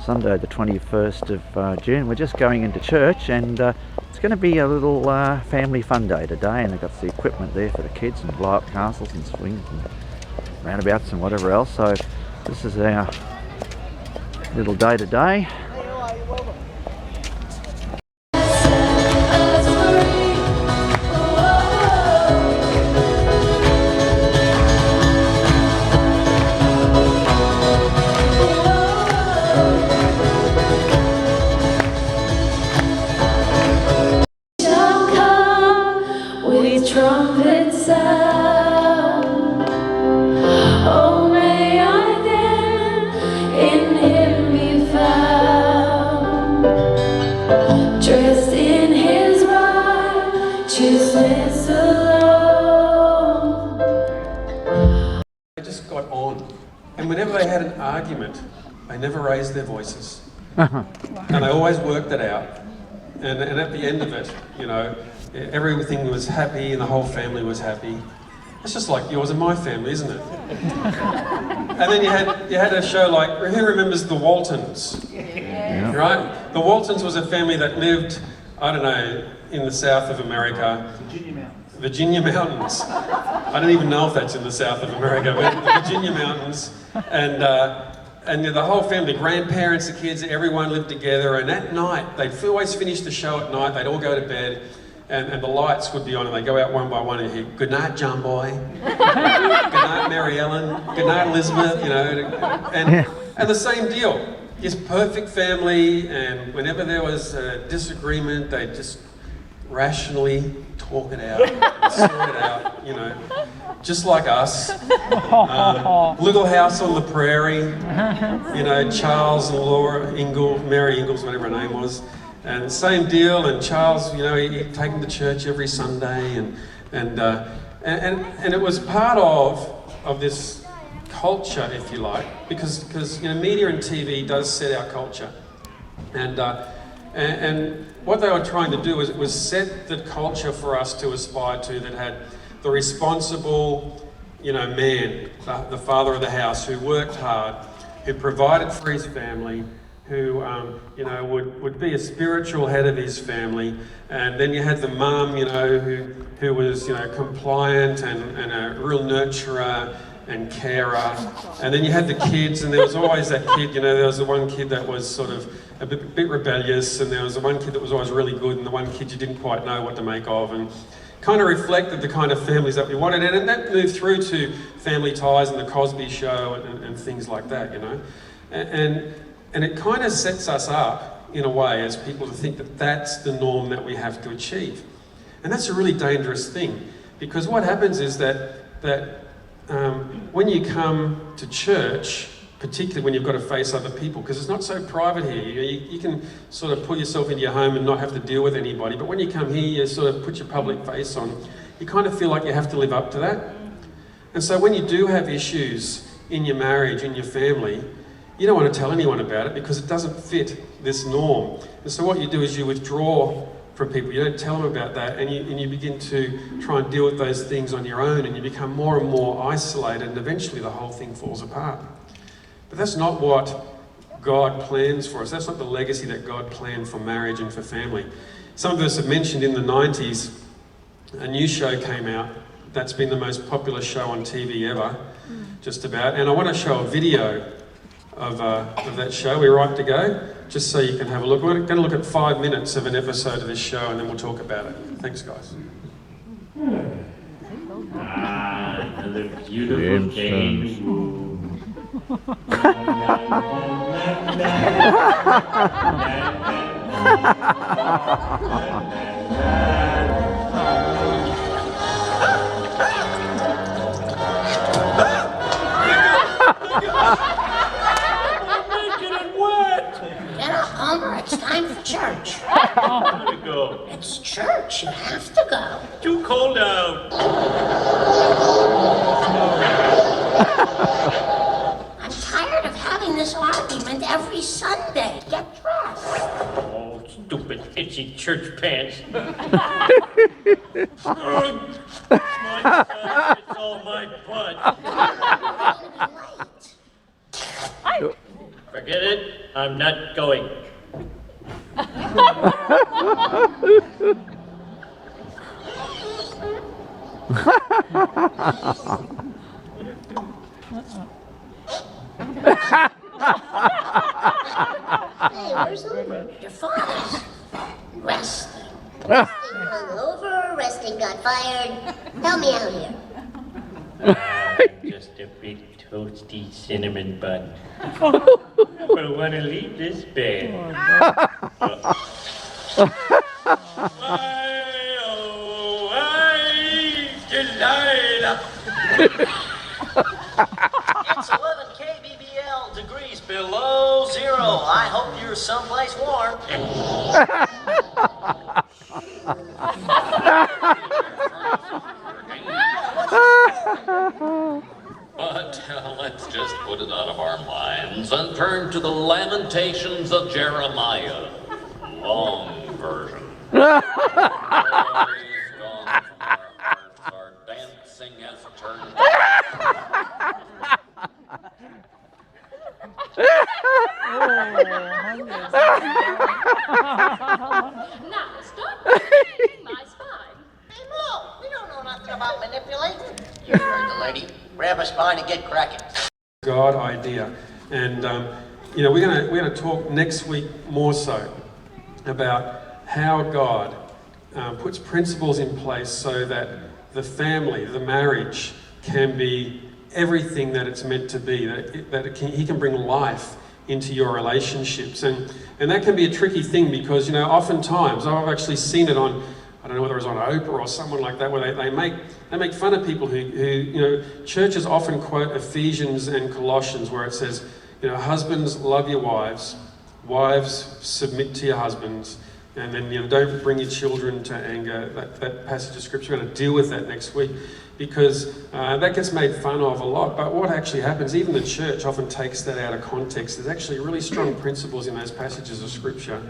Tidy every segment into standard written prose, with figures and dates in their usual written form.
Sunday the 21st of June. We're just going into church, and it's going to be a little family fun day today, and they've got the equipment there for the kids and blow up castles and swings and roundabouts and whatever else. So this is our little day today. Trumpet sound, oh may I then in him be found, dressed in his righteousness alone. They just got on, and whenever they had an argument, they never raised their voices, and they always worked it out, and at the end of it, you know, everything was happy and the whole family was happy. It's just like yours and my family, isn't it? And then you had a show like, who remembers the Waltons? Yeah. Right? The Waltons was a family that lived, I don't know, in the south of America. Virginia Mountains. I don't even know if that's in the south of America, but the Virginia Mountains. And the whole family, the grandparents, the kids, everyone lived together. And at night, they'd always finish the show at night. They'd all go to bed. And the lights would be on, and they go out one by one and hear, "Good night, John Boy." "Good night, Mary Ellen." "Good night, Elizabeth." You know, and the same deal. This perfect family, and whenever there was a disagreement, they just rationally talk it out, sort it out. You know, just like us. Little House on the Prairie. You know, Charles and Laura Ingalls, Mary Ingalls, whatever her name was. And same deal, and Charles, you know, he'd take him to church every Sunday, and it was part of this culture, if you like, because you know, media and TV does set our culture, and what they were trying to do was set the culture for us to aspire to, that had the responsible, you know, man, the father of the house, who worked hard, who provided for his family, who you know, would be a spiritual head of his family. And then you had the mum, you know, who was, you know, compliant and a real nurturer and carer. And then you had the kids, and there was always that kid, you know, there was the one kid that was sort of a bit rebellious, and there was the one kid that was always really good, and the one kid you didn't quite know what to make of, and kind of reflected the kind of families that we wanted. And that moved through to Family Ties and the Cosby Show and things like that, you know. And it kind of sets us up, in a way, as people, to think that that's the norm that we have to achieve. And that's a really dangerous thing, because what happens is that when you come to church, particularly when you've got to face other people, because it's not so private here, you can sort of pull yourself into your home and not have to deal with anybody, but when you come here, you sort of put your public face on, you kind of feel like you have to live up to that. And so when you do have issues in your marriage, in your family, you don't want to tell anyone about it because it doesn't fit this norm. And so what you do is you withdraw from people. You don't tell them about that, and you begin to try and deal with those things on your own, and you become more and more isolated, and eventually the whole thing falls apart. But that's not what God plans for us. That's not the legacy that God planned for marriage and for family. Some of us have mentioned in the 90s, a new show came out that's been the most popular show on TV ever, just about. And I want to show a video of that show. We're right to go, just so you can have a look. We're going to look at 5 minutes of an episode of this show, and then we'll talk about it. Thanks, guys. The beautiful change. It's time for church. I'm gonna go. It's church. You have to go. Too cold out. I'm tired of having this argument every Sunday. Get dressed. Oh, stupid itchy church pants. It's all my butt. Forget it. I'm not going. Hey, where's Uber? Your father's. Resting. Resting hungover, resting got fired. Help me out here. I'm just a big toasty cinnamon bun. I want to leave this bed. Why, oh, why, Delilah? It's 11 kBBL degrees below zero. I hope you're someplace warm. But let's just put it out of our minds and turn to the Lamentations of Jeremiah. Long version. Joy is gone from our hearts, our dancing has turned. Now stop manipulating my spine. Hey, Mo, we don't know nothing about manipulating. You heard the lady. Grab a spine and get cracking. God idea. And you know, we're gonna talk next week more so about how God puts principles in place so that the family, the marriage, can be everything that it's meant to be. He can bring life into your relationships, and that can be a tricky thing because, you know, oftentimes I've actually seen it on, I don't know whether it was on Oprah or someone like that, where they make fun of people who you know, churches often quote Ephesians and Colossians where it says, you know, husbands, love your wives, wives, submit to your husbands, and then, you know, don't bring your children to anger. That passage of scripture, we're going to deal with that next week because that gets made fun of a lot. But what actually happens, even the church often takes that out of context. There's actually really strong principles in those passages of scripture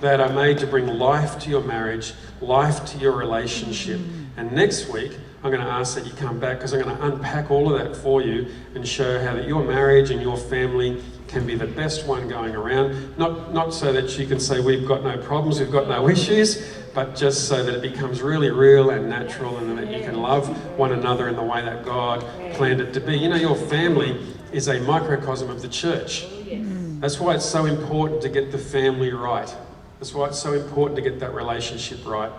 that are made to bring life to your marriage, life to your relationship. And next week, I'm going to ask that you come back because I'm going to unpack all of that for you and show how that your marriage and your family can be the best one going around. Not so that you can say we've got no problems, we've got no issues, but just so that it becomes really real and natural and that you can love one another in the way that God planned it to be. You know, your family is a microcosm of the church. That's why it's so important to get the family right. That's why it's so important to get that relationship right.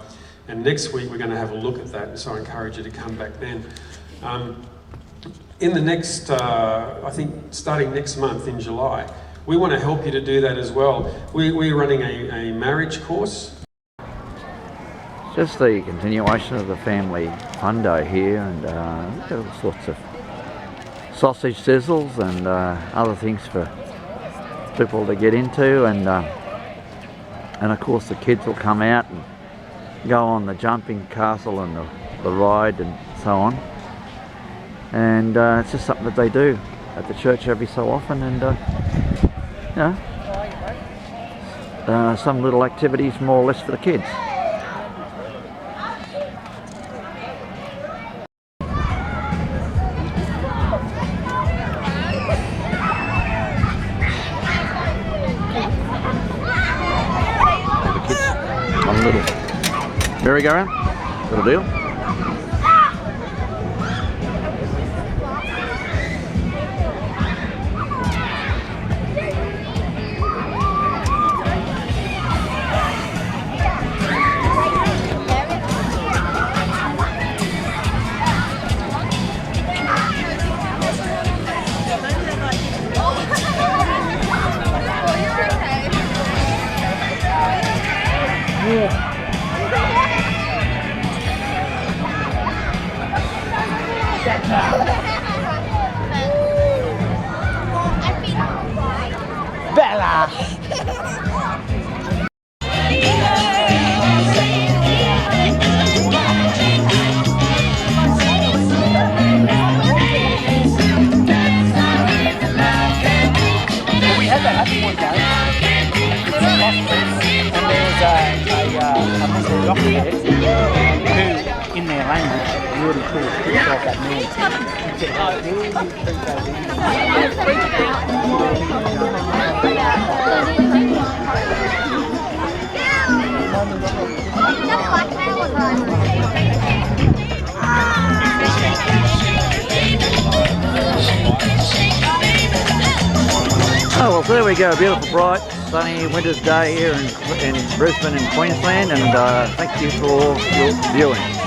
And next week we're going to have a look at that, and so I encourage you to come back then. In the next, I think starting next month in July, we want to help you to do that as well. We're running a marriage course. Just the continuation of the family fun day here, and all sorts of sausage sizzles and other things for people to get into, and of course the kids will come out and go on the jumping castle and the ride and so on. And it's just something that they do at the church every so often, and you know, some little activities more or less for the kids. The kids on a little merry-go-round, little deal. In their language, really cool. It's like that means. Oh well, there we go, a beautiful, bright, sunny winter's day here in Brisbane in Queensland, and thank you for your viewing.